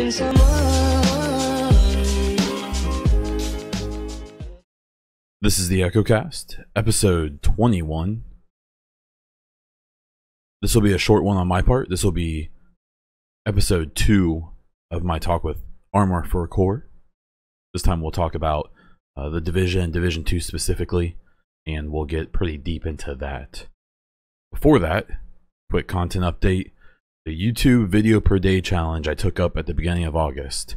This is the EchoCast, episode 21. This will be a short one on my part. This will be episode 2 of my talk with ArmorForCor. This time we'll talk about the Division 2 specifically, and we'll get pretty deep into that. Before that, quick content update. The YouTube video per day challenge I took up at the beginning of August.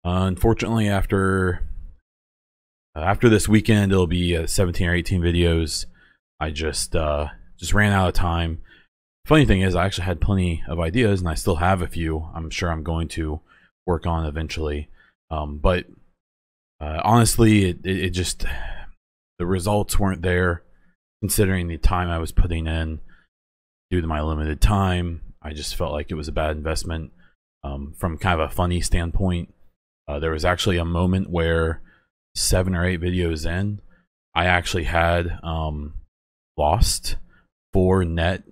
Unfortunately, after this weekend, it'll be 17 or 18 videos. I just ran out of time. Funny thing is, I actually had plenty of ideas, and I still have a few I'm sure I'm going to work on eventually. But honestly, it just, the results weren't there considering the time I was putting in. Due to my limited time, I just felt like it was a bad investment. From kind of a funny standpoint, there was actually a moment where 7 or 8 videos in, I actually had lost 4 net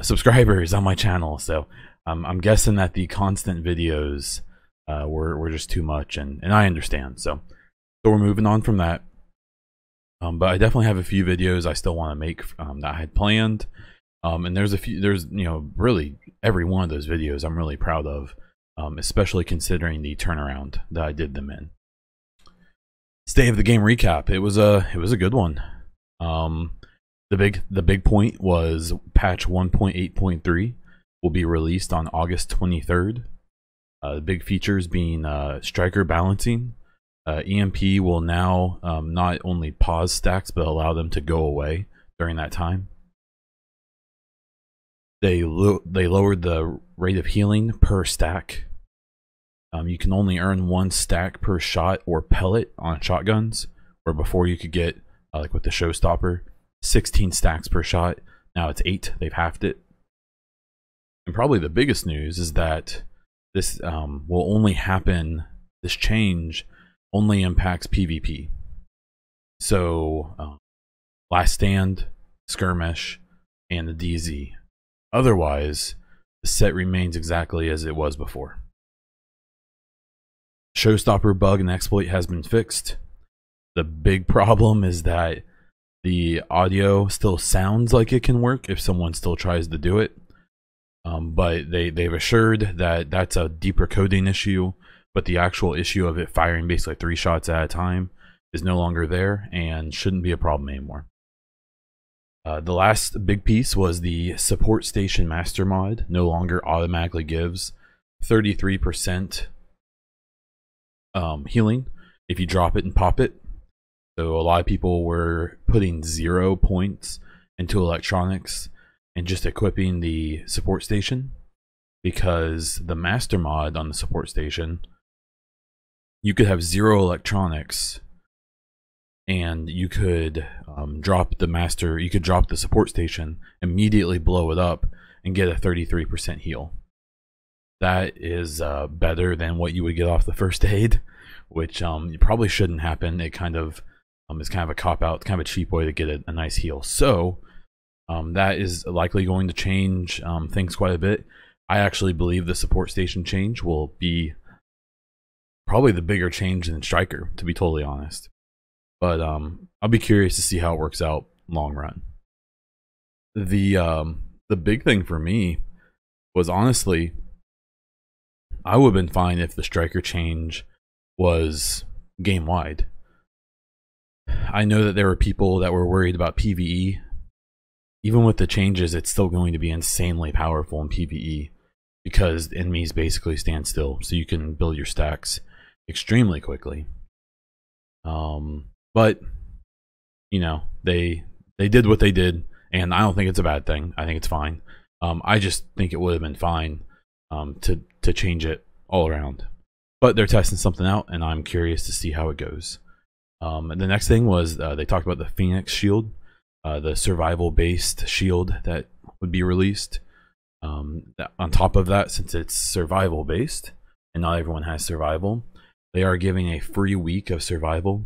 subscribers on my channel. So I'm guessing that the constant videos were just too much, and I understand. So we're moving on from that. But I definitely have a few videos I still want to make that I had planned. And there's you know, really every one of those videos I'm really proud of, especially considering the turnaround that I did them in. State of the game recap. It was a good one. The big point was patch 1.8.3 will be released on August 23rd. The big features being striker balancing. EMP will now not only pause stacks but allow them to go away during that time. They lowered the rate of healing per stack. You can only earn 1 stack per shot or pellet on shotguns, where before you could get, like with the Showstopper, 16 stacks per shot. Now it's 8. They've halved it. And probably the biggest news is that this will only happen, this change only impacts PvP. So, Last Stand, Skirmish, and the DZ. Otherwise, the set remains exactly as it was before. Showstopper bug and exploit has been fixed. The big problem is that the audio still sounds like it can work if someone still tries to do it. But they've assured that that's a deeper coding issue, but the actual issue of it firing basically 3 shots at a time is no longer there and shouldn't be a problem anymore. The last big piece was the support station master mod no longer automatically gives 33% healing if you drop it and pop it. So a lot of people were putting 0 points into electronics and just equipping the support station, because the master mod on the support station, you could have 0 electronics and you could drop the support station, immediately blow it up, and get a 33% heal. That is better than what you would get off the first aid, which probably shouldn't happen. It kind of is kind of a cop-out, kind of a cheap way to get a nice heal. So that is likely going to change things quite a bit. I actually believe the support station change will be probably the bigger change than Striker, to be totally honest. But I'll be curious to see how it works out long run. The big thing for me was, honestly, I would have been fine if the Striker change was game wide. I know that there were people that were worried about PvE. Even with the changes, it's still going to be insanely powerful in PvE, because enemies basically stand still, so you can build your stacks extremely quickly. But you know, they did what they did, and I don't think it's a bad thing. I think it's fine. I just think it would have been fine to change it all around. But they're testing something out, and I'm curious to see how it goes. And the next thing was they talked about the Phoenix shield, the survival-based shield that would be released. On top of that, since it's survival-based, and not everyone has survival, they are giving a free week of survival.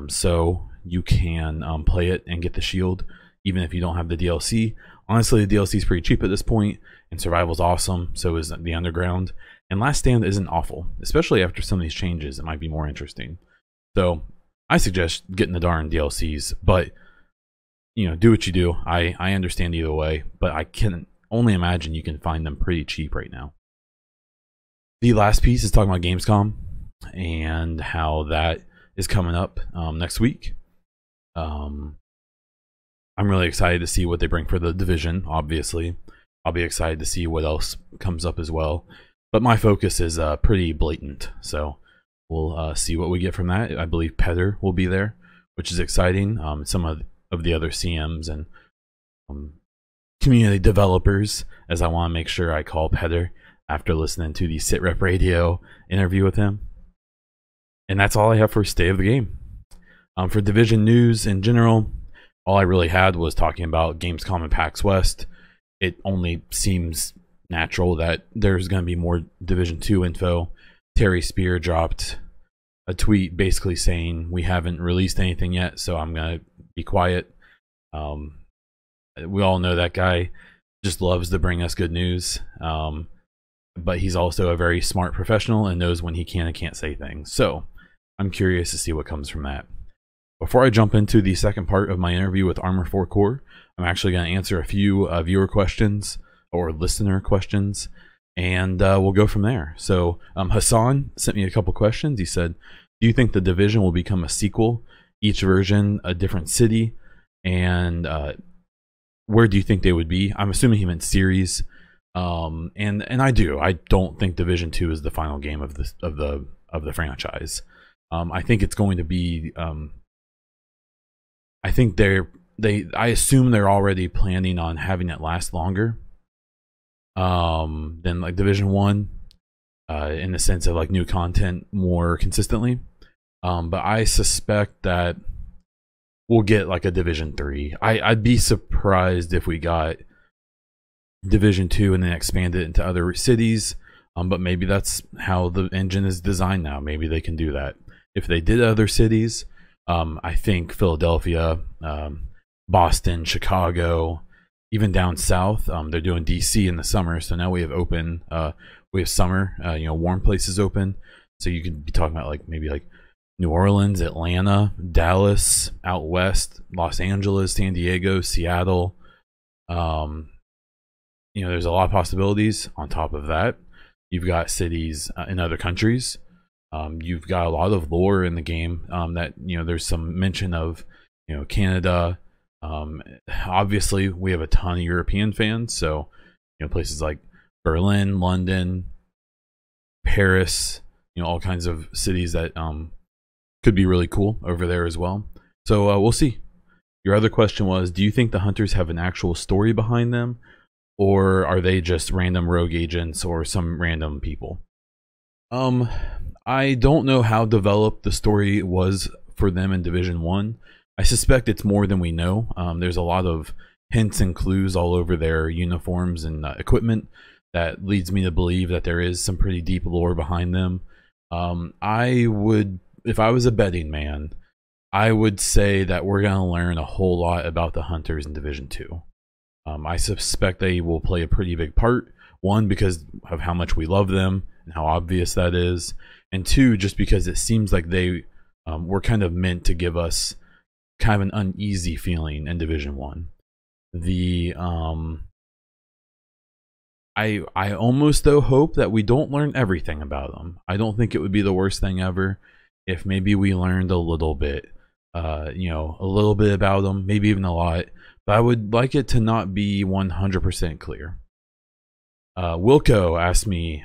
So you can play it and get the shield even if you don't have the DLC. Honestly, the DLC is pretty cheap at this point, and survival's awesome. So is the underground. And Last Stand isn't awful, especially after some of these changes. It might be more interesting. So I suggest getting the darn DLCs, but you know, do what you do. I understand either way, but I can only imagine you can find them pretty cheap right now. The last piece is talking about Gamescom and how that is coming up next week. I'm really excited to see what they bring for the Division, obviously. I'll be excited to see what else comes up as well. But my focus is pretty blatant, so we'll see what we get from that. I believe Petter will be there, which is exciting. Some of the other CMs and community developers, as I want to make sure I call Petter after listening to the SitRep Radio interview with him. And that's all I have for State of the Game. For Division news in general, all I really had was talking about Gamescom and PAX West. It only seems natural that there's going to be more Division 2 info. Terry Spear dropped a tweet basically saying we haven't released anything yet, so I'm going to be quiet. We all know that guy just loves to bring us good news, but he's also a very smart professional and knows when he can and can't say things. So I'm curious to see what comes from that. Before I jump into the second part of my interview with ArmorForCor, I'm actually going to answer a few viewer questions or listener questions, and we'll go from there. So Hassan sent me a couple questions. He said, do you think the Division will become a sequel, each version a different city, and where do you think they would be? I'm assuming he meant series, and I do. I don't think Division 2 is the final game of the franchise. I think it's going to be. I think I assume they're already planning on having it last longer than like Division 1, in the sense of like new content more consistently. But I suspect that we'll get like a Division 3. I'd be surprised if we got Division 2 and then expand it into other cities. But maybe that's how the engine is designed now. Maybe they can do that. If they did other cities, I think Philadelphia, Boston, Chicago, even down south, they're doing DC in the summer. So now we have open, we have summer, you know, warm places open. So you could be talking about like maybe like New Orleans, Atlanta, Dallas, out west, Los Angeles, San Diego, Seattle. You know, there's a lot of possibilities. On top of that, you've got cities in other countries. You've got a lot of lore in the game that, you know, there's some mention of, you know, Canada. Obviously, we have a ton of European fans. So, you know, places like Berlin, London, Paris, you know, all kinds of cities that could be really cool over there as well. So we'll see. Your other question was, do you think the hunters have an actual story behind them, or are they just random rogue agents or some random people? I don't know how developed the story was for them in Division 1. I suspect it's more than we know. There's a lot of hints and clues all over their uniforms and equipment that leads me to believe that there is some pretty deep lore behind them. I would, if I was a betting man, I would say that we're going to learn a whole lot about the hunters in Division 2. I suspect they will play a pretty big part. One, because of how much we love them and how obvious that is. And two, just because it seems like they were kind of meant to give us kind of an uneasy feeling in Division 1. I almost though hope that we don't learn everything about them. I don't think it would be the worst thing ever if maybe we learned a little bit, you know, a little bit about them, maybe even a lot. But I would like it to not be 100% clear. Wilco asked me,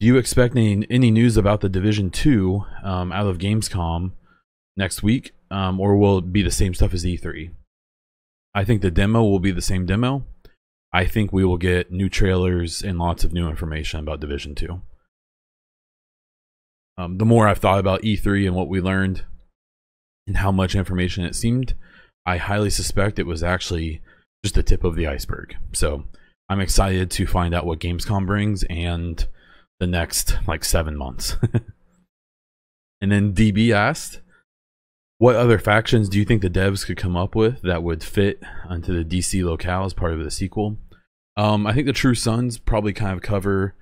do you expect any news about the Division 2 out of Gamescom next week, or will it be the same stuff as E3? I think the demo will be the same demo. I think we will get new trailers and lots of new information about Division 2. The more I've thought about E3 and what we learned and how much information it seemed, I highly suspect it was actually just the tip of the iceberg. So I'm excited to find out what Gamescom brings and the next like 7 months. And then DB asked, what other factions do you think the devs could come up with that would fit onto the DC locale as part of the sequel? I think the True Sons probably kind of cover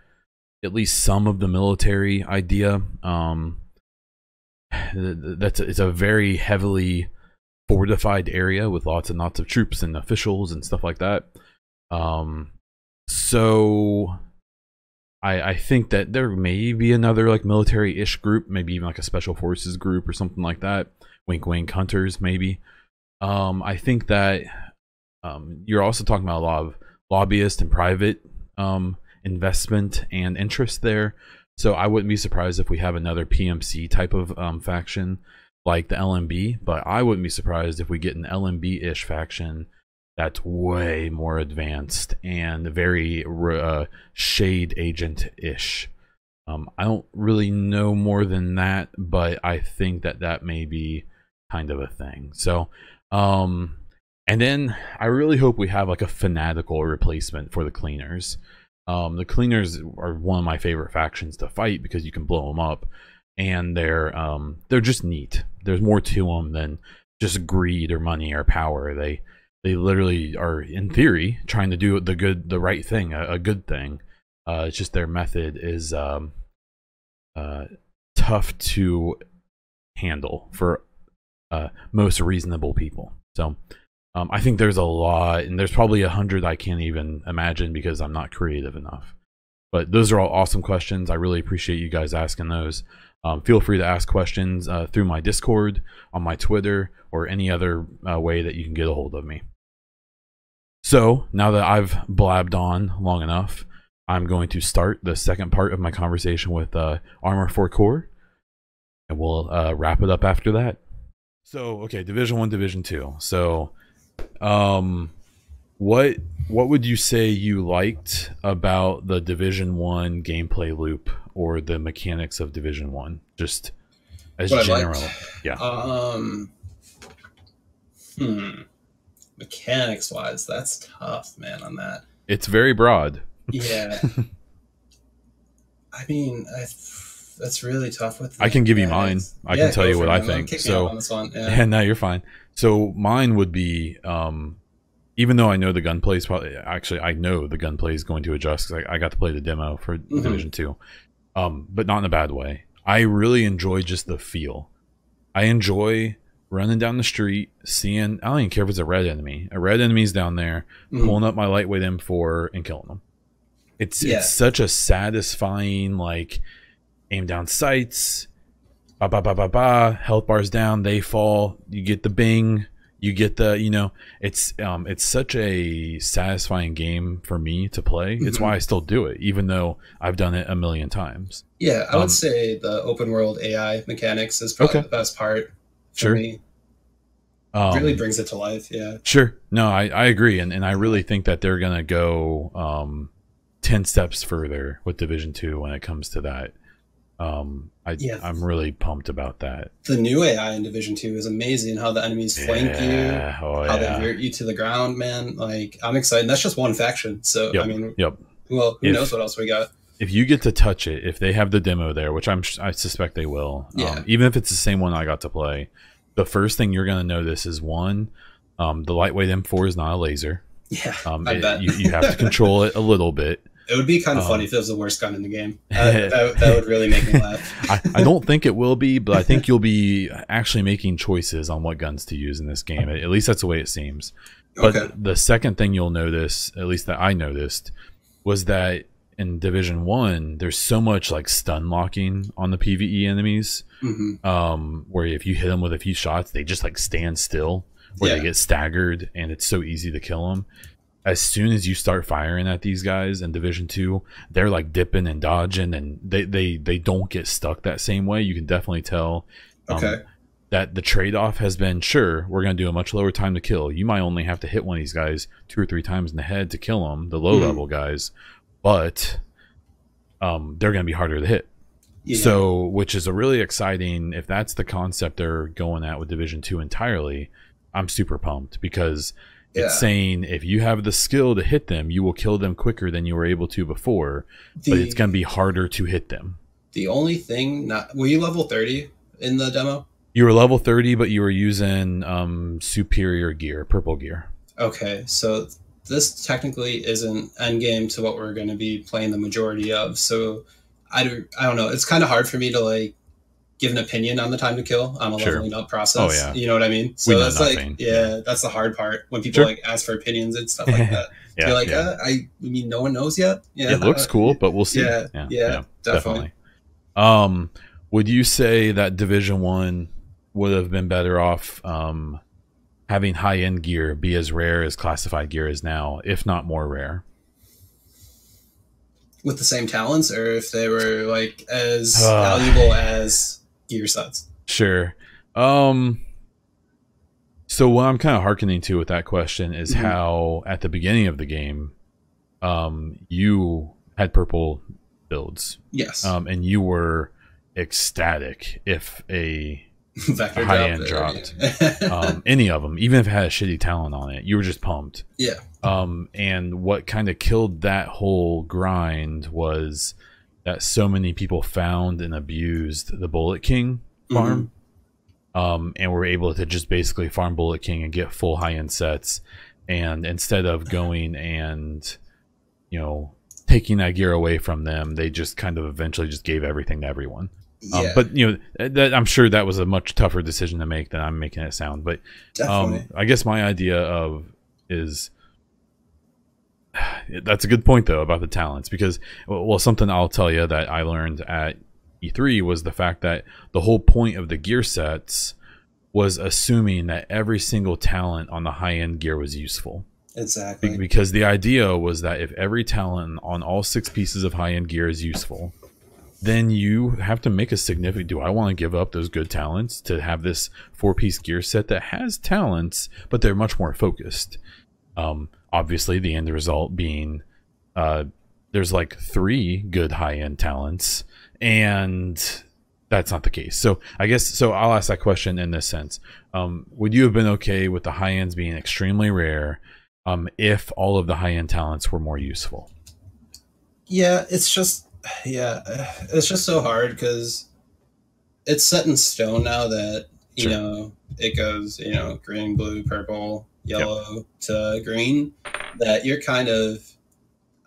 at least some of the military idea. It's a very heavily fortified area with lots and lots of troops and officials and stuff like that. So I think that there may be another like military-ish group, maybe even like a special forces group or something like that. Wink, wink, hunters maybe. I think that you're also talking about a lot of lobbyist and private investment and interest there. So I wouldn't be surprised if we have another PMC type of faction like the LMB, but I wouldn't be surprised if we get an LMB-ish faction that's way more advanced and very shade agent-ish. I don't really know more than that, but I think that that may be kind of a thing. So, and then I really hope we have like a fanatical replacement for the Cleaners. The Cleaners are one of my favorite factions to fight because you can blow them up, and they're just neat. There's more to them than just greed or money or power. They literally are, in theory, trying to do the right thing, a good thing. It's just their method is tough to handle for most reasonable people. So I think there's a lot, and there's probably 100 I can't even imagine because I'm not creative enough. But those are all awesome questions. I really appreciate you guys asking those. Feel free to ask questions through my Discord, on my Twitter, or any other way that you can get a hold of me. So now that I've blabbed on long enough, I'm going to start the second part of my conversation with ArmorForCor, and we'll wrap it up after that. So, okay, Division 1, Division 2. So, what would you say you liked about the Division 1 gameplay loop or the mechanics of Division 1, just as general? Yeah. Mechanics wise, that's tough, man, on that. It's very broad. Yeah. I mean, that's really tough with I can give you mine. I can tell you what I think. So, on this one. Yeah, no, you're fine. So mine would be, even though I know the gunplay is probably, actually I know the gunplay is going to adjust because I got to play the demo for Division 2, but not in a bad way. I really enjoy just the feel. I enjoy running down the street, seeing, I don't even care if it's a red enemy. A red enemy's down there, pulling up my lightweight M4 and killing them. It's such a satisfying, like, aim down sights, ba ba ba ba ba, health bars down, they fall, you get the bing, you get the, you know, it's such a satisfying game for me to play. It's why I still do it, even though I've done it a million times. Yeah, I would say the open world AI mechanics is probably the best part for me. Really brings it to life. Yeah, sure. No, I agree, and I really think that they're gonna go 10 steps further with Division 2 when it comes to that. I'm really pumped about that. The new AI in Division 2 is amazing. How the enemies flank you, how they rear you to the ground, man. Like, I'm excited. That's just one faction, so I mean, well, who knows what else we got? If you get to touch it, if they have the demo there, which I suspect they will, even if it's the same one I got to play, the first thing you're gonna notice is one, the lightweight M4 is not a laser. Yeah, I bet. You have to control it a little bit. It would be kind of funny if it was the worst gun in the game. That would really make me laugh. I don't think it will be, but I think you'll be actually making choices on what guns to use in this game. At least that's the way it seems. But the second thing you'll notice, at least that I noticed, was that in Division 1, there's so much like stun locking on the PvE enemies, where if you hit them with a few shots, they just like stand still, or they get staggered, and it's so easy to kill them. As soon as you start firing at these guys in Division 2, they're like dipping and dodging, and they don't get stuck that same way. You can definitely tell that the trade-off has been, sure, we're going to do a much lower time to kill. You might only have to hit one of these guys 2 or 3 times in the head to kill them, the low-level guys, but they're going to be harder to hit. So, which is a really exciting, if that's the concept they're going at with Division 2 entirely, I'm super pumped, because it's saying if you have the skill to hit them, you will kill them quicker than you were able to before, but it's going to be harder to hit them. The only thing, were you level 30 in the demo? You were level 30, but you were using superior gear, purple gear. Okay, so this technically isn't endgame to what we're going to be playing the majority of. So I don't know. It's kind of hard for me to like give an opinion on the time to kill on a leveling up process. Oh, yeah. You know what I mean? So that's nothing. Like, that's the hard part when people like ask for opinions and stuff like that. You're like, I mean, no one knows yet. Yeah, it looks cool, but we'll see. Yeah, definitely. Would you say that Division 1 would have been better off having high-end gear be as rare as classified gear is now, if not more rare? With the same talents, or if they were like as valuable as gear sets? Sure. So what I'm kind of hearkening to with that question is how at the beginning of the game, you had purple builds. Yes. And you were ecstatic if a high end dropped. Any of them, even if it had a shitty talent on it, you were just pumped. Yeah. And what kind of killed that whole grind was that so many people found and abused the Bullet King farm. And were able to just basically farm Bullet King and get full high-end sets. And instead of going and, you know, taking that gear away from them, they just kind of eventually just gave everything to everyone. But, you know, I'm sure that was a much tougher decision to make than I'm making it sound. But I guess my idea is that's a good point, though, about the talents. Because, well, something I'll tell you that I learned at E3 was the fact that the whole point of the gear sets was assuming that every single talent on the high-end gear was useful. Exactly. Because the idea was that if every talent on all 6 pieces of high-end gear is useful, then you have to make a significant... Do I want to give up those good talents to have this 4-piece gear set that has talents, but they're much more focused? Obviously, the end result being there's like 3 good high-end talents, and that's not the case. So I guess, so I'll ask that question in this sense. Would you have been okay with the high ends being extremely rare if all of the high end talents were more useful? Yeah, it's just so hard because it's set in stone now that, you know, it goes, you know, green, blue, purple, yellow to green, that you're kind of,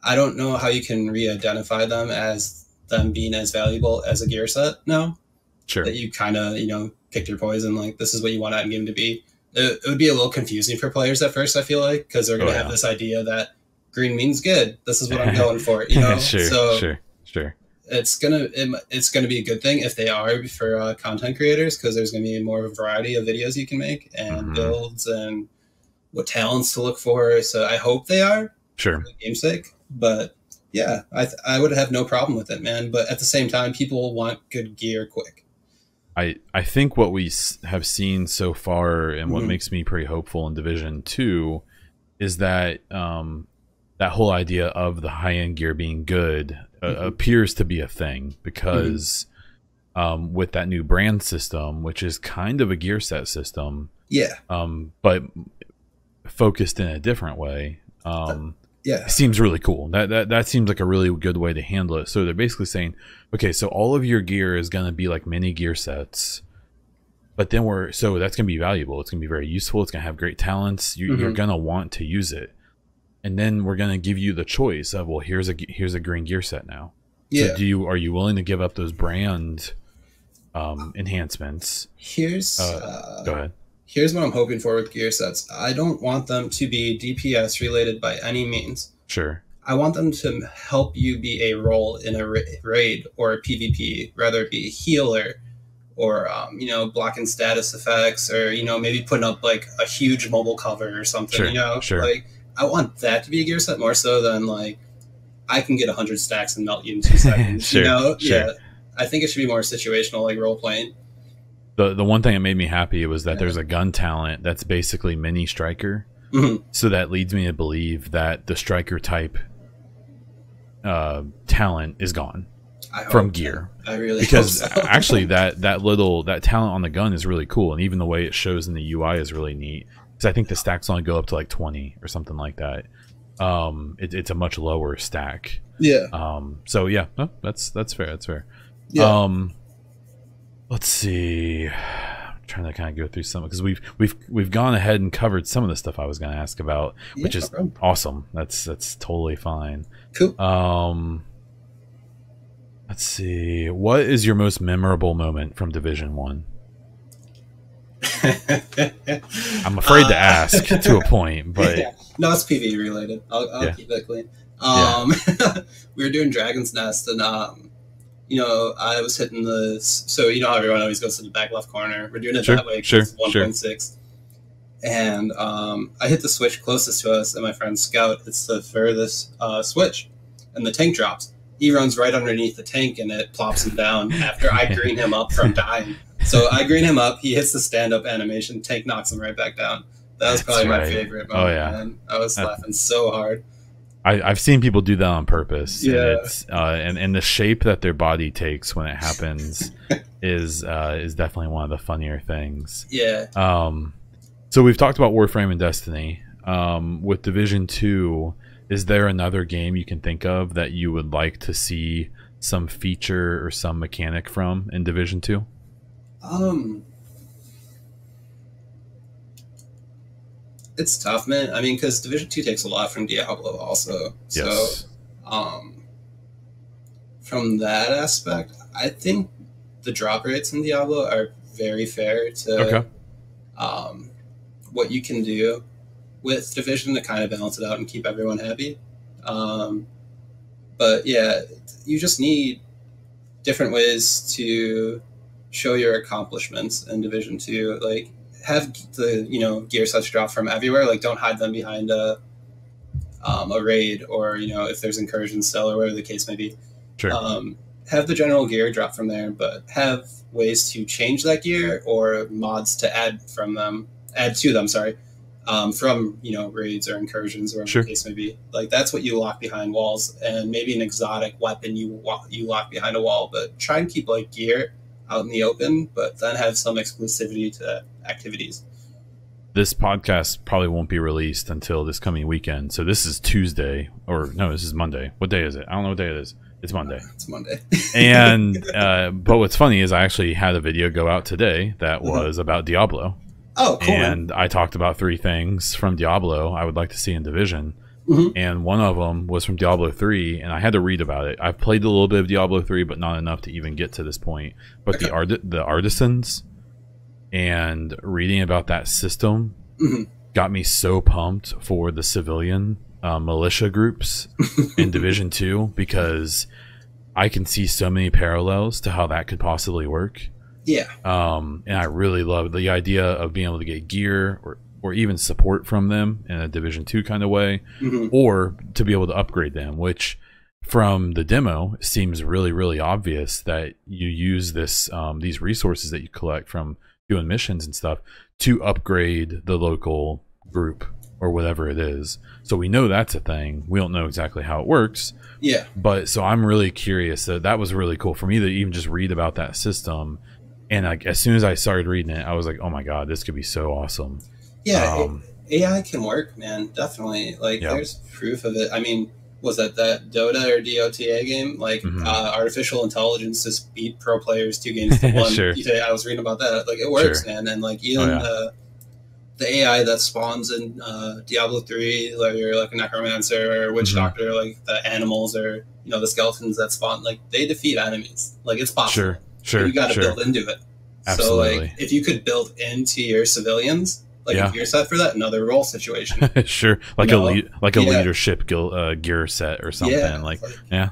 I don't know how you can re-identify them as them being as valuable as a gear set now. Sure. That you kind of, you know, picked your poison, like this is what you want endgame to be. It would be a little confusing for players at first, I feel like, because they're going to have this idea that green means good. This is what I'm going for, you know? Sure. It's gonna be a good thing if they are for content creators, because there's going to be more of a variety of videos you can make and builds and what talents to look for. So I hope they are. Sure. For the game's sake. But yeah, I would have no problem with it, man. But at the same time, people want good gear quick. I think what we have seen so far, and what makes me pretty hopeful in Division 2, is that that whole idea of the high-end gear being good appears to be a thing, because with that new brand system, which is kind of a gear set system, but focused in a different way, it seems really cool. That seems like a really good way to handle it. So they're basically saying, okay, so all of your gear is going to be like mini gear sets, but then that's going to be valuable. It's going to be very useful. It's going to have great talents. You're going to want to use it. And then we're going to give you the choice of, well, here's a green gear set now. So are you willing to give up those brand enhancements? Go ahead. Here's what I'm hoping for with gear sets. I don't want them to be DPS related by any means. Sure. I want them to help you be a role in a raid or a PvP, whether it be a healer or, you know, blocking status effects, or, you know, maybe putting up like a huge mobile cover or something, you know? Like, I want that to be a gear set more so than like, I can get 100 stacks and melt you in 2 seconds, you know? Yeah. I think it should be more situational, like role playing. The one thing that made me happy was that there's a gun talent that's basically mini striker. So that leads me to believe that the striker type talent is gone from gear. I really because hope so. Actually that talent on the gun is really cool, and even the way it shows in the UI is really neat. Because I think the stacks only go up to like 20 or something like that. It's a much lower stack. So yeah, no, that's fair. That's fair. Let's see. I'm trying to kind of go through some, because we've gone ahead and covered some of the stuff I was going to ask about, which is awesome. That's totally fine. Cool. Let's see. What is your most memorable moment from Division 1? I'm afraid to ask to a point, but yeah. No, it's PvE related. I'll keep that clean. We were doing Dragon's Nest, and you know, I was hitting the, so you know how everyone always goes to the back left corner. We're doing it that way because it's 1.6. And I hit the switch closest to us, and my friend Scout hits the furthest switch, and the tank drops. He runs right underneath the tank, and it plops him down after I green him up from dying. So I green him up, he hits the stand-up animation, tank knocks him right back down. That was probably my favorite moment, man. I was laughing so hard. I've seen people do that on purpose. Yeah. And it's and the shape that their body takes when it happens is definitely one of the funnier things. Yeah. So we've talked about Warframe and Destiny. With Division 2, is there another game you can think of that you would like to see some feature or some mechanic from in Division 2? It's tough, man. I mean, because Division 2 takes a lot from Diablo also. Yes. So, from that aspect, I think the drop rates in Diablo are very fair to what you can do with Division to kind of balance it out and keep everyone happy. But yeah, you just need different ways to show your accomplishments in Division 2. Like, have the, you know, gear sets drop from everywhere. Like, don't hide them behind a raid, or, you know, if there's incursion cell or whatever the case may be. Sure. Have the general gear drop from there, but have ways to change that gear or mods to add to them. Sorry, from, you know, raids or incursions or whatever the case may be. Like, that's what you lock behind walls, and maybe an exotic weapon you lock behind a wall. But try and keep like gear out in the open, but then have some exclusivity to activities. This podcast probably won't be released until this coming weekend. So this is Tuesday, or no, this is Monday. What day is it? I don't know what day it is. It's Monday. It's Monday. And but what's funny is I actually had a video go out today that was about Diablo. Oh, cool. And I talked about 3 things from Diablo I would like to see in Division. And one of them was from Diablo 3, and I had to read about it. I've played a little bit of Diablo 3, but not enough to even get to this point. But the artisans and reading about that system got me so pumped for the civilian militia groups in Division 2, because I can see so many parallels to how that could possibly work. Yeah. And I really love the idea of being able to get gear or even support from them in a Division 2 kind of way, or to be able to upgrade them, which from the demo seems really, really obvious that you use this these resources that you collect from doing missions and stuff to upgrade the local group or whatever it is. So we know that's a thing. We don't know exactly how it works. Yeah. But so I'm really curious. That was really cool for me to even just read about that system. And like, as soon as I started reading it, I was like, oh my God, this could be so awesome. Yeah, AI can work, man. Definitely. Like, there's proof of it. I mean, was that Dota or DOTA game? Like, artificial intelligence just beat pro players 2 games to 1. Sure. I was reading about that. Like, it works, man. And like, even the AI that spawns in Diablo 3, like you're like a necromancer or witch doctor, like the animals or, you know, the skeletons that spawn, like, they defeat enemies. Like, it's possible. Sure. You got to build into it. Absolutely. So like, if you could build into your civilians, like a gear set for that, another role situation. Sure, like a leadership gear set or something. Yeah,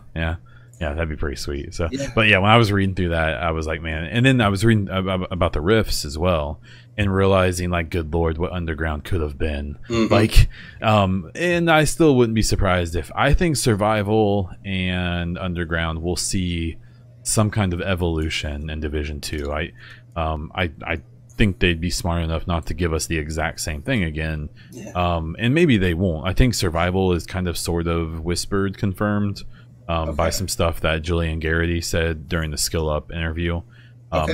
that'd be pretty sweet. So, but yeah, when I was reading through that, I was like, man. And then I was reading about the rifts as well, and realizing, like, good Lord, what Underground could have been. Like, and I still wouldn't be surprised if I think Survival and Underground will see some kind of evolution in Division 2. I think they'd be smart enough not to give us the exact same thing again. And maybe they won't. I think Survival is kind of sort of whispered confirmed by some stuff that Julian Garrity said during the Skill Up interview.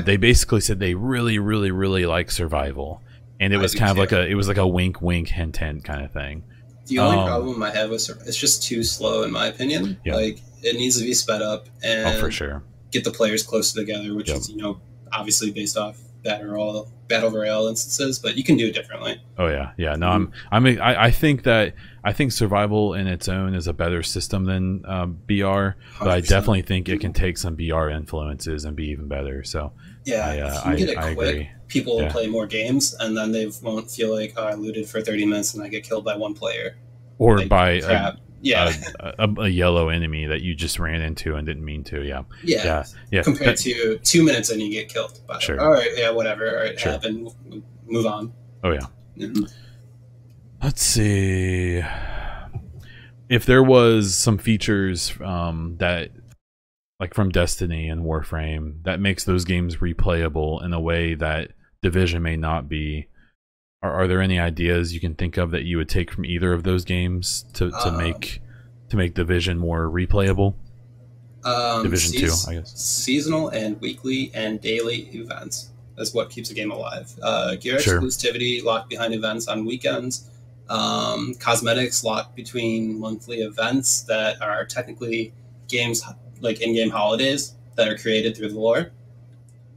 They basically said they really, really, really like Survival, and it was kind of like a wink wink hint hint kind of thing. The only problem I have with it's just too slow, in my opinion. Like, it needs to be sped up and for sure get the players closer together, which is, you know, obviously based off battle royale instances, but you can do it differently. Oh yeah. No, I think survival in its own is a better system than BR, but 100%. I definitely think it can take some BR influences and be even better. So yeah, if you get it quick, agree. People will play more games, and then they won't feel like, oh, I looted for 30 minutes and I get killed by one player or like, by crap. a yellow enemy that you just ran into and didn't mean to. Yeah. Compared to 2 minutes and you get killed. But, sure. All right, yeah, whatever. All right, sure. happened. Move on. Oh yeah. Mm-hmm. Let's see if there was some features that, like from Destiny and Warframe, that makes those games replayable in a way that Division may not be. Are there any ideas you can think of that you would take from either of those games to make Division more replayable? Division 2, I guess. Seasonal and weekly and daily events is what keeps a game alive. Gear Sure. exclusivity locked behind events on weekends. Cosmetics locked between monthly events that are technically games like in-game holidays that are created through the lore.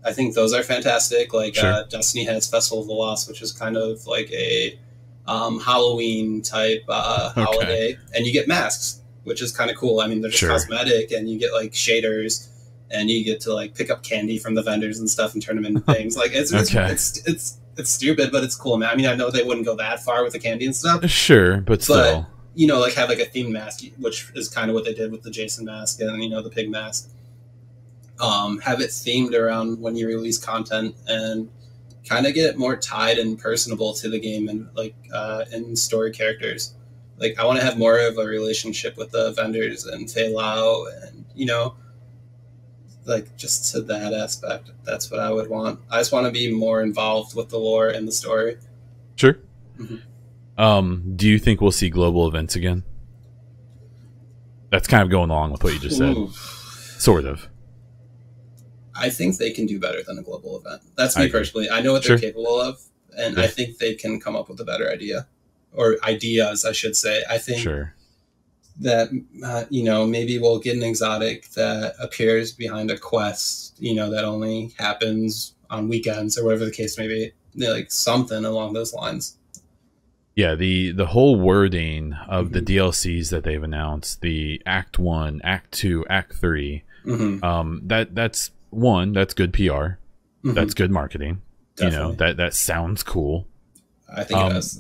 I think those are fantastic. Like Sure. Destiny has Festival of the Lost, which is kind of like a Halloween type holiday, and you get masks, which is kind of cool. I mean, they're just Sure. cosmetic, and you get like shaders, and you get to like pick up candy from the vendors and stuff and turn them into things. Like it's stupid, but it's cool, man. I mean, I know they wouldn't go that far with the candy and stuff. Sure, but still, you know, like have like a themed mask, which is kind of what they did with the Jason mask and the pig mask. Have it themed around when you release content and kind of get it more tied and personable to the game and like and story characters. Like I want to have more of a relationship with the vendors and Fei Lao and like just to that aspect. That's what I would want. I just want to be more involved with the lore and the story. Sure. Mm-hmm. Do you think we'll see global events again? That's kind of going along with what you just said. Sort of. I think they can do better than a global event. That's me personally. I know what they're capable of, and I think they can come up with a better idea. Or ideas, I should say. I think that, maybe we'll get an exotic that appears behind a quest, that only happens on weekends or whatever the case may be. Like something along those lines. Yeah, the whole wording of the DLCs that they've announced, the Act 1, Act 2, Act 3, that's one, that's good PR. That's good marketing. Definitely. That sounds cool. I think it does.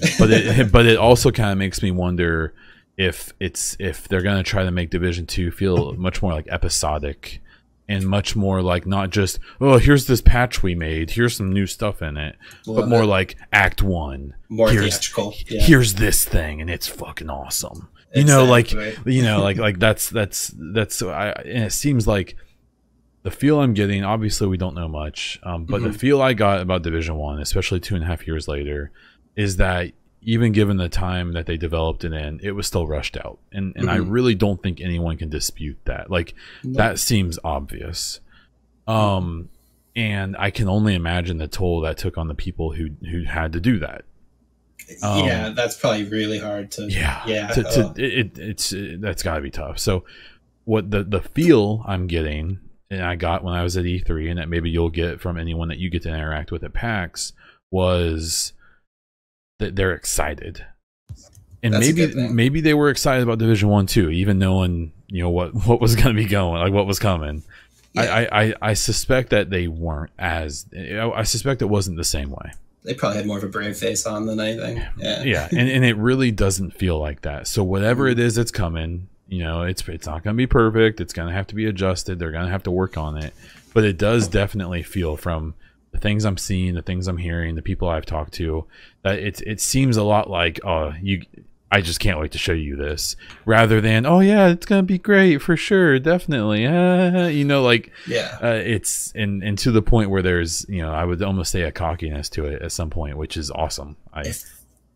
but it also kind of makes me wonder if they're going to try to make Division 2 feel much more like episodic and much more like not just, oh, here's this patch we made, here's some new stuff in it, but more like Act 1. More theatrical. Yeah. Here's this thing and it's fucking awesome. Exactly. Like that's and it seems like the feel I'm getting, obviously we don't know much, but the feel I got about Division 1, especially 2.5 years later, is that even given the time that they developed it in, it was still rushed out. And I really don't think anyone can dispute that. Like, that seems obvious. And I can only imagine the toll that took on the people who had to do that. That's probably really hard to... That's got to be tough. So what the feel I'm getting, and I got when I was at E3, and that maybe you'll get from anyone that you get to interact with at PAX, was that they're excited. And maybe they were excited about Division 1 too, even knowing what was going to be going, like what was coming. I suspect that they weren't as... I suspect it wasn't the same way. They probably had more of a brave face on than anything. Yeah, and it really doesn't feel like that. So whatever it is that's coming, it's not going to be perfect. It's going to have to be adjusted. They're going to have to work on it. But it does definitely feel, from the things I'm seeing, the things I'm hearing, the people I've talked to, that it seems a lot like, I just can't wait to show you this, rather than, oh yeah, it's gonna be great for sure, definitely, it's and to the point where there's, I would almost say a cockiness to it at some point, which is awesome. I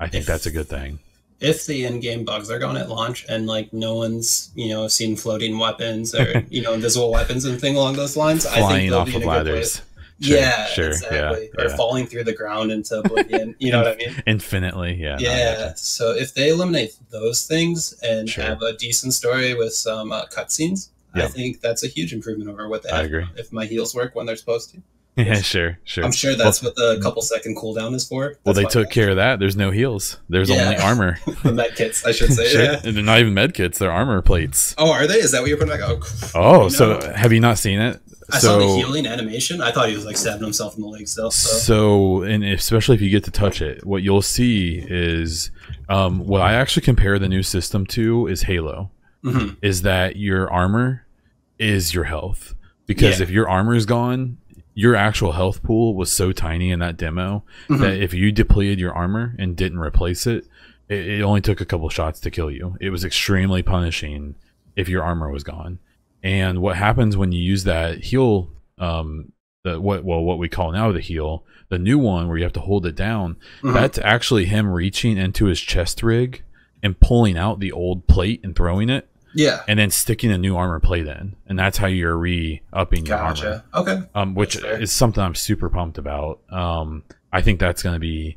think that's a good thing. If the in-game bugs are gone at launch and like no one's seen floating weapons or invisible weapons and thing along those lines, flying I think off of ladders. Exactly. Or falling through the ground into oblivion. You know what I mean? Infinitely, yeah. So if they eliminate those things and have a decent story with some cutscenes, I think that's a huge improvement over what they have. I agree. If my heals work when they're supposed to. Yeah, sure. I'm sure that's what the couple second cooldown is for. Well, they took care of that. There's no heals. There's only armor. The med kits, I should say. Sure. Yeah. And they're not even med kits. They're armor plates. Oh, are they? Is that what you're putting back? Oh, so have you not seen it? I saw the healing animation. I thought he was like stabbing himself in the leg still. So, and especially if you get to touch it, what you'll see is what I actually compare the new system to is Halo. Is that your armor is your health. Because if your armor is gone, your actual health pool was so tiny in that demo that if you depleted your armor and didn't replace it, it only took a couple shots to kill you. It was extremely punishing if your armor was gone. And what happens when you use that heal, what we call now the heal, the new one where you have to hold it down, that's actually him reaching into his chest rig and pulling out the old plate and throwing it. Yeah. And then sticking a new armor plate in. And that's how you're re-upping your armor. Okay. Which is something I'm super pumped about. I think that's going to be...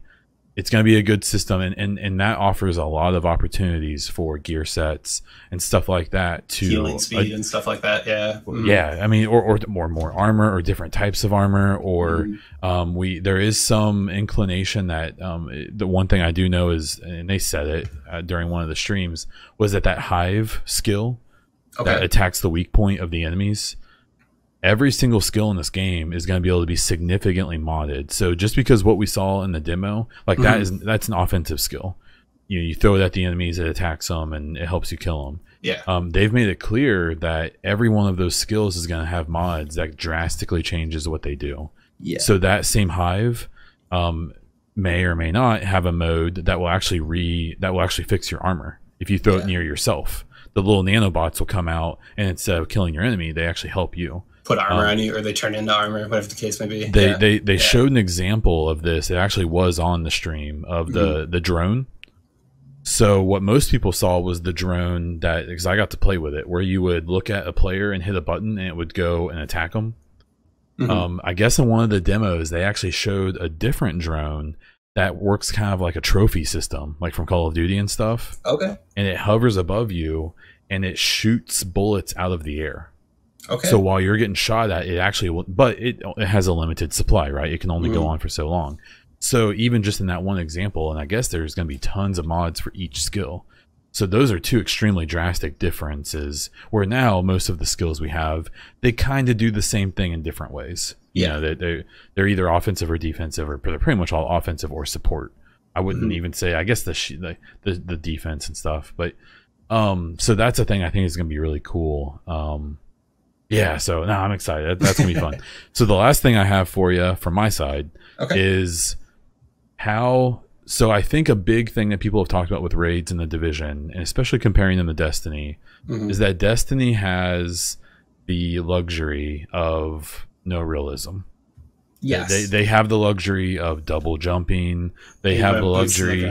It's going to be a good system, and that offers a lot of opportunities for gear sets and stuff like that to healing speed and stuff like that. Yeah, yeah. I mean, or more armor or different types of armor, or there is some inclination that the one thing I do know is, and they said it during one of the streams, was that hive skill that attacks the weak point of the enemies. Every single skill in this game is going to be able to be significantly modded. So just because what we saw in the demo, like that's an offensive skill. You throw it at the enemies, it attacks them, and it helps you kill them. Yeah. They've made it clear that every one of those skills is going to have mods that drastically changes what they do. Yeah. So that same hive may or may not have a mode that will actually fix your armor if you throw it near yourself. The little nanobots will come out, and instead of killing your enemy, they actually help you. Put armor on you, or they turn into armor, whatever the case may be. They showed an example of this. It actually was on the stream of the drone. So what most people saw was the drone that, because I got to play with it, where you would look at a player and hit a button and it would go and attack them. I guess in one of the demos they actually showed a different drone that works kind of like a trophy system, like from Call of Duty and stuff. Okay. And it hovers above you and it shoots bullets out of the air. Okay. So while you're getting shot at, it actually will, but it has a limited supply, right? It can only go on for so long. So even just in that one example, and I guess there's going to be tons of mods for each skill. So those are two extremely drastic differences, where now most of the skills we have, they kind of do the same thing in different ways. You know, they're either offensive or defensive, or they're pretty much all offensive or support. I wouldn't even say, I guess the defense and stuff, but so that's a thing I think is going to be really cool. Yeah, so no, I'm excited. That's gonna be fun. So the last thing I have for you from my side is how. So I think a big thing that people have talked about with raids in the Division, and especially comparing them to Destiny, is that Destiny has the luxury of no realism. Yes, they have the luxury of double jumping. They have the luxury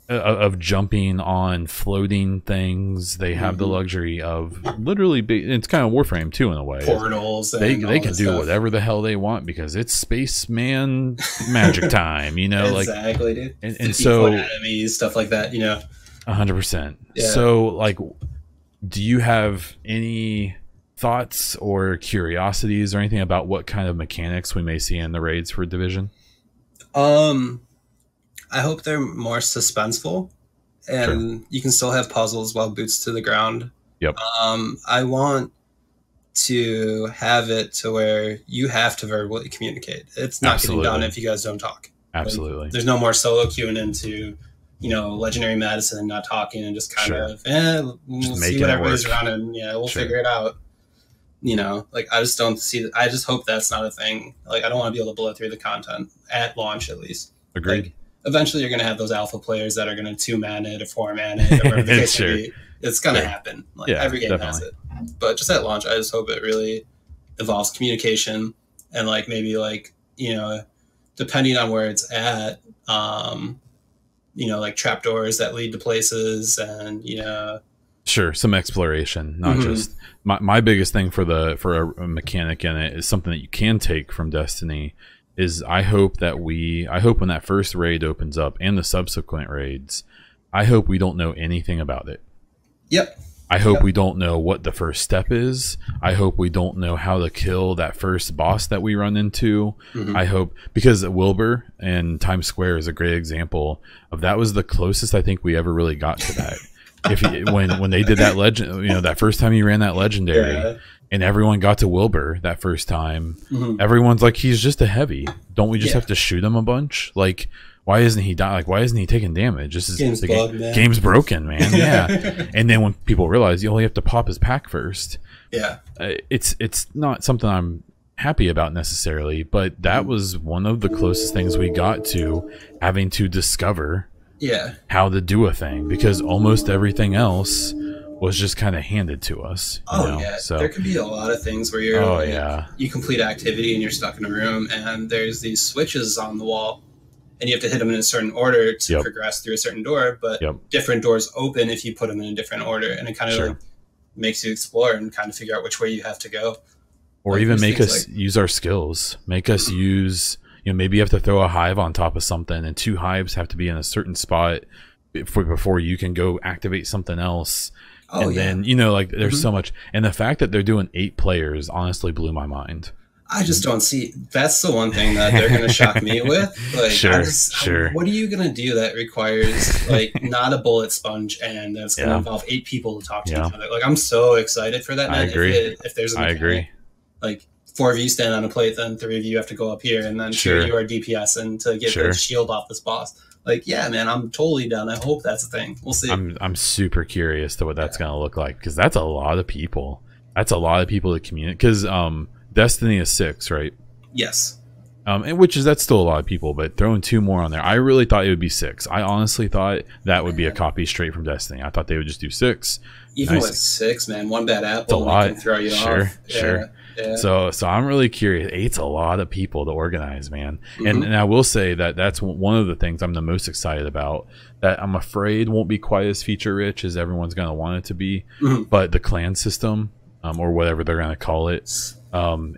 of jumping on floating things. They have the luxury of literally it's kind of Warframe too in a way. Portals. They can do whatever the hell they want because it's spaceman magic time. You know, exactly, dude. And so enemies, stuff like that. You know, 100%. So like, do you have any thoughts or curiosities or anything about what kind of mechanics we may see in the raids for Division? I hope they're more suspenseful, and you can still have puzzles while boots to the ground. Yep. I want to have it to where you have to verbally communicate. It's not getting done if you guys don't talk. Absolutely. Like, there's no more solo queuing into, you know, legendary medicine and not talking and just kind of, we'll see what everybody's running. Yeah, we'll figure it out. You know, like, I just don't see, I just hope that's not a thing. Like, I don't want to be able to blow through the content at launch, at least. Agreed. Like, eventually you're going to have those alpha players that are going to 2-man it or 4-man it, or whatever the case may be. It's going to happen. Like, every game has it. But just at launch, I just hope it really involves communication and, like, maybe, like, you know, depending on where it's at, you know, like trapdoors that lead to places and, you know. Sure, some exploration, not just my biggest thing for a mechanic in it is something that you can take from Destiny is I hope when that first raid opens up and the subsequent raids, I hope we don't know anything about it. Yep. I hope we don't know what the first step is. I hope we don't know how to kill that first boss that we run into. I hope, because Wilbur and Times Square is a great example of that. Was the closest I think we ever really got to that. When they did that legend, that first time you ran that legendary, and everyone got to Wilbur that first time, everyone's like, he's just a heavy. Don't we just have to shoot him a bunch? Like, why isn't he dying? Like, why isn't he taking damage? This is game's broken, man. Yeah. And then when people realize you only have to pop his pack first, it's not something I'm happy about necessarily, but that was one of the closest things we got to having to discover how to do a thing, because almost everything else was just kind of handed to us. So there could be a lot of things where you're you complete activity and you're stuck in a room and there's these switches on the wall and you have to hit them in a certain order to progress through a certain door, but different doors open if you put them in a different order, and it kind of like makes you explore and kind of figure out which way you have to go, or like, even make us use our skills, make us use, maybe you have to throw a hive on top of something and 2 hives have to be in a certain spot before you can go activate something else. Then like there's so much, and the fact that they're doing 8 players honestly blew my mind. I just don't see, that's the one thing that they're going to shock me with. Like, what are you going to do that requires like not a bullet sponge and that's going to involve 8 people to talk to each other? Like, I'm so excited for that. I agree. If there's a mechanic, like 4 of you stand on a plate, then 3 of you have to go up here, and then 2 of you are DPS and to get the shield off this boss. Like, yeah, man, I'm totally down. I hope that's a thing. We'll see. I'm super curious to what that's going to look like, because that's a lot of people. That's a lot of people to communicate, because Destiny is 6, right? Yes. And that's still a lot of people, but throwing 2 more on there, I really thought it would be 6. I honestly thought that would be a copy straight from Destiny. I thought they would just do 6. Even with 6, man, one bad apple can throw you off. Yeah. So I'm really curious. 8's a lot of people to organize, man. And I will say that that's one of the things I'm the most excited about, that I'm afraid won't be quite as feature rich as everyone's going to want it to be. But the clan system, or whatever they're going to call it,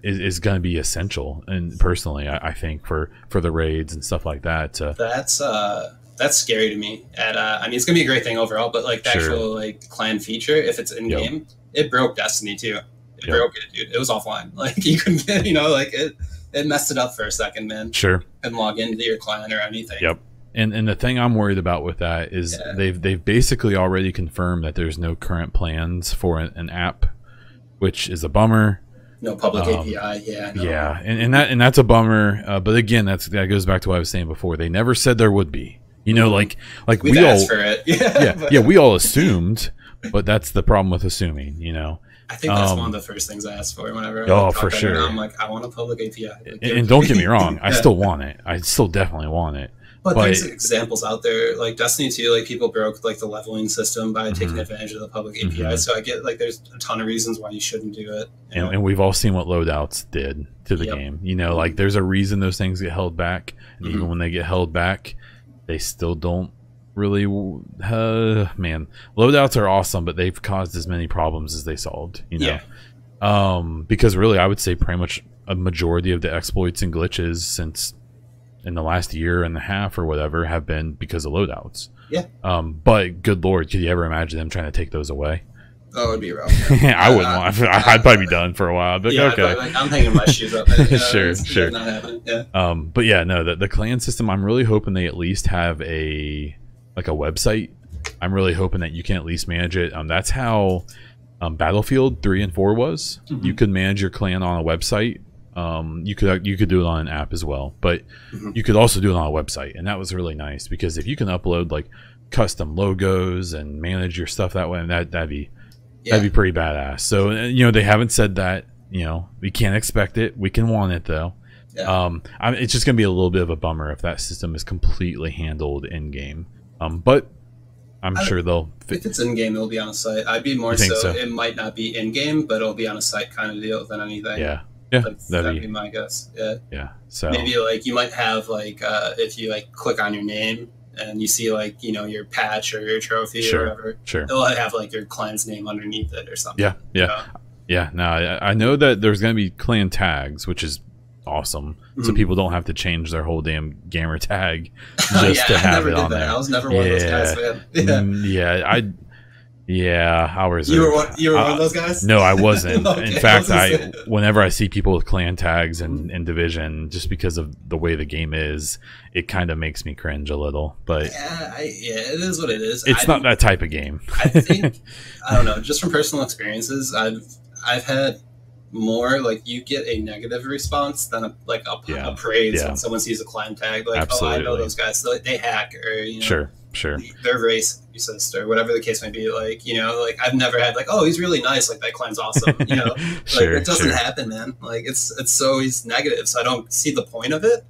is going to be essential. And personally, I think for the raids and stuff like that. That's scary to me. I mean, it's going to be a great thing overall, but like the actual like clan feature, if it's in game, it broke Destiny too. It broke it, dude. It was offline. Like, you couldn't get, like it messed it up for a second, man. Couldn't log into your clan or anything. And the thing I'm worried about with that is they've basically already confirmed that there's no current plans for an app, which is a bummer. No public API. And that's a bummer. But again, that goes back to what I was saying before. They never said there would be. Like we asked for it. We all assumed, but that's the problem with assuming. I think that's one of the first things I asked for whenever for sure. I'm like, I want a public API. And don't get me wrong, I still want it. I still definitely want it. But there's examples out there, like Destiny 2, like people broke like the leveling system by taking advantage of the public API. So I get like there's a ton of reasons why you shouldn't do it. And we've all seen what loadouts did to the game. Like there's a reason those things get held back. And even when they get held back, they still don't really man, loadouts are awesome, but they've caused as many problems as they solved, because really I would say pretty much a majority of the exploits and glitches since in the last year and a half or whatever have been because of loadouts. But good lord, could you ever imagine them trying to take those away? Oh, it'd be rough. I wouldn't want. I'd probably be done for a while. But okay, I'm hanging my shoes up. Sure. Not happening. But yeah, no, the clan system, I'm really hoping they at least have a website. I'm really hoping that you can at least manage it. That's how Battlefield 3 and 4 was. You could manage your clan on a website. You could do it on an app as well, but you could also do it on a website, and that was really nice, because if you can upload like custom logos and manage your stuff that way, that'd be pretty badass. So they haven't said that. We can't expect it. We can want it though. It's just gonna be a little bit of a bummer if that system is completely handled in game. But I'm sure they'll. If it's in game, it'll be on a site. I'd be more so. It might not be in game, but it'll be on a site kind of deal than anything. Yeah, that'd be my guess. So maybe like you might have like if you like click on your name and you see like your patch or your trophy or whatever. It'll have like your clan's name underneath it or something. No, I know that there's gonna be clan tags, which is awesome, so people don't have to change their whole damn gamer tag just to have it on there. I was never one of those guys, man. Yeah, I'll reserve. You were one of those guys? No, I wasn't. Okay, In fact, I whenever I see people with clan tags and Division, just because of the way the game is, it kind of makes me cringe a little. But yeah, it is what it is. It's not that type of game. I think I don't know. Just from personal experiences, I've had more like you get a negative response than a praise when someone sees a clan tag. Like, absolutely. Oh, I know those guys. So they hack or Sure. They're racist or whatever the case may be. Like, like I've never had like, oh, he's really nice. Like that clan's awesome. Like it doesn't happen, man. Like it's always negative. So I don't see the point of it.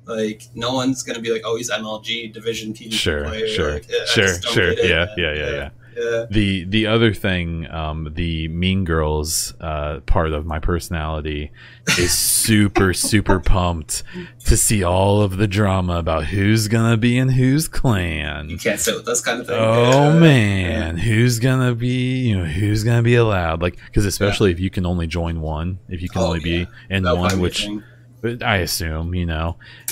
Like no one's gonna be like, oh, he's MLG Division PvP player. Yeah. The other thing, the Mean Girls part of my personality is super pumped to see all of the drama about who's gonna be in whose clan. You can't sit with this kind of thing. Oh man, who's gonna be allowed? Like, because especially if you can only join one, if you can only be in one, which I assume,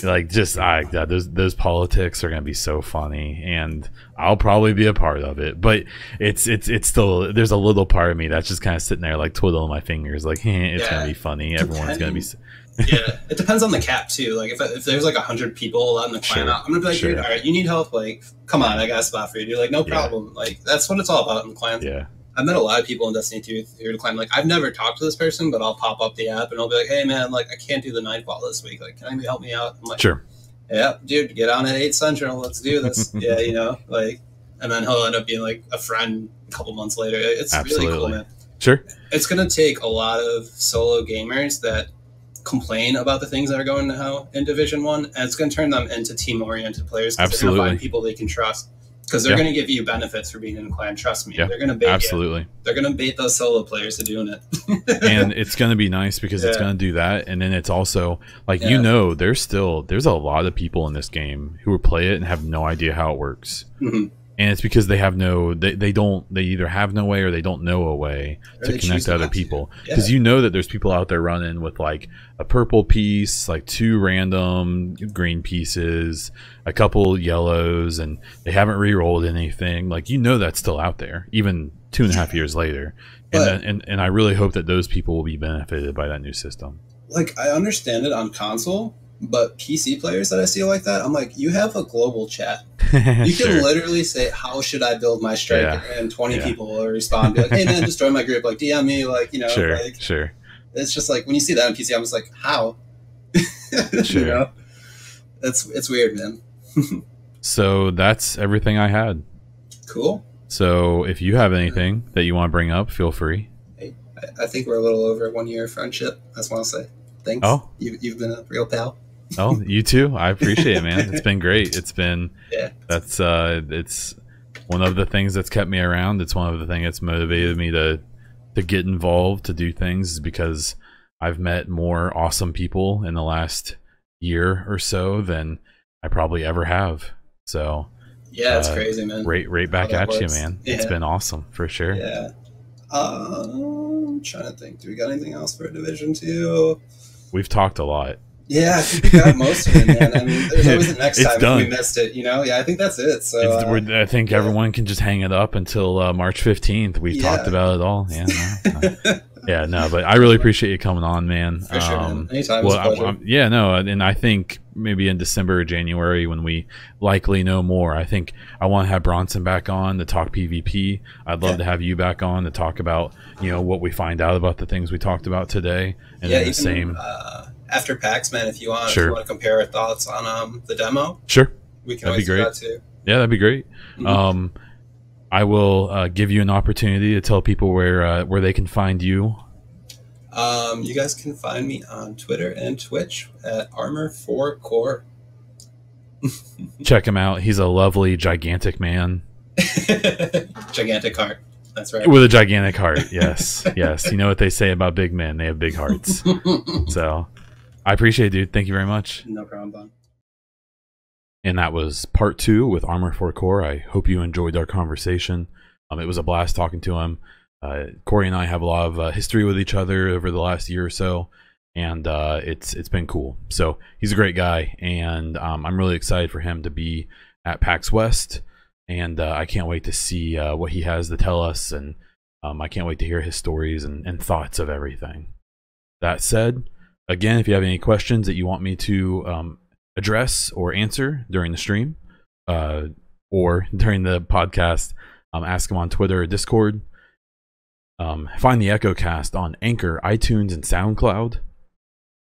like those politics are gonna be so funny, and I'll probably be a part of it. But it's still, there's a little part of me that's just kind of sitting there like twiddling my fingers, like it's gonna be funny. Everyone's gonna be. Yeah, it depends on the cap too. Like if there's like 100 people allowed in the clan, I'm gonna be like, dude, all right, you need help? Like, come on, I got a spot for you. You're like, no problem. Like that's what it's all about in the clan. Yeah. I've met a lot of people in Destiny 2 through the clan. Like, I've never talked to this person, but I'll pop up the app and I'll be like, hey, man, like, I can't do the Nightfall this week. Like, can anybody help me out? I'm like, sure. Yeah, dude, get on at 8 Central. Let's do this. Yeah, like, and then he'll end up being, like, a friend a couple months later. It's really cool, man. Sure. It's going to take a lot of solo gamers that complain about the things that are going to in Division 1, and it's going to turn them into team-oriented players. They're going to find people they can trust. Because they're going to give you benefits for being in the clan. Trust me. They're going to bait you. They're going to bait those solo players to doing it. And it's going to be nice because it's going to do that. And then it's also like, there's a lot of people in this game who will play it and have no idea how it works. Mm-hmm. And it's because they have they either have no way or they don't know a way to connect to other people. Because that there's people out there running with like a purple piece, like 2 random green pieces, a couple yellows, and they haven't re-rolled anything. Like, that's still out there, even 2.5 years later. And I really hope that those people will be benefited by that new system. Like, I understand it on console, but PC players that I see like that, I'm like, you have a global chat. You can literally say, how should I build my striker? And 20 people will respond, be like, hey man, just join my group, like DM me, like, Sure. It's just like, when you see that on PC, I'm just like, how? Sure. It's weird, man. So that's everything I had. Cool. So if you have anything that you want to bring up, feel free. Hey, I think we're a little over 1 year of friendship. I just want to say thanks. Oh, you've been a real pal. Oh, you too. I appreciate it, man. It's been great. It's been it's one of the things that's kept me around. It's one of the things that's motivated me to get involved, to do things, is because I've met more awesome people in the last year or so than I probably ever have. So it's crazy, man. Right back at you, man. It's been awesome for sure. Yeah. I'm trying to think. Do we got anything else for Division 2? We've talked a lot. Yeah, I think we got most of it, man. I mean, there's always the next time if we missed it, Yeah, I think that's it. So I think everyone can just hang it up until March 15th. We've talked about it all. Yeah, no, but I really appreciate you coming on, man. For sure, man. Anytime. And I think maybe in December or January, when we likely know more, I think I want to have Bronson back on to talk PvP. I'd love to have you back on to talk about, what we find out about the things we talked about today. And then the same. After PAX, man, if you want to compare our thoughts on the demo, we can always do that too. Yeah, that'd be great. Mm-hmm. I will give you an opportunity to tell people where they can find you. You guys can find me on Twitter and Twitch at ArmorForCor. Check him out. He's a lovely, gigantic man. Gigantic heart. That's right. With a gigantic heart, yes. Yes. You know what they say about big men. They have big hearts. So I appreciate it, dude. Thank you very much. No problem, Bon. And that was part 2 with Armor-for-Cor. I hope you enjoyed our conversation. It was a blast talking to him. Corey and I have a lot of history with each other over the last year or so, and it's been cool. So he's a great guy, and I'm really excited for him to be at PAX West. and I can't wait to see what he has to tell us, and I can't wait to hear his stories and thoughts of everything. That said, again, if you have any questions that you want me to address or answer during the stream or during the podcast, ask them on Twitter or Discord. Find the EchoCast on Anchor, iTunes, and SoundCloud.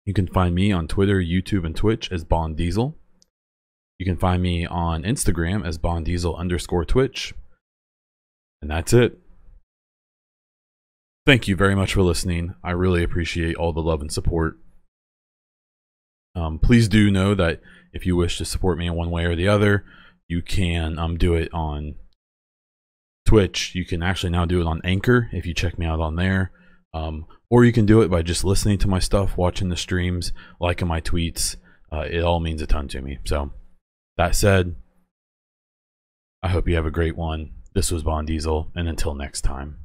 You can find me on Twitter, YouTube, and Twitch as Bond Diesel. You can find me on Instagram as BondDiesel_Twitch. And that's it. Thank you very much for listening. I really appreciate all the love and support. Please do know that if you wish to support me in one way or the other, you can do it on Twitch. You can actually now do it on Anchor if you check me out on there. Or you can do it by just listening to my stuff, watching the streams, liking my tweets. It all means a ton to me. So, that said, I hope you have a great one. This was Bond Diesel, and until next time.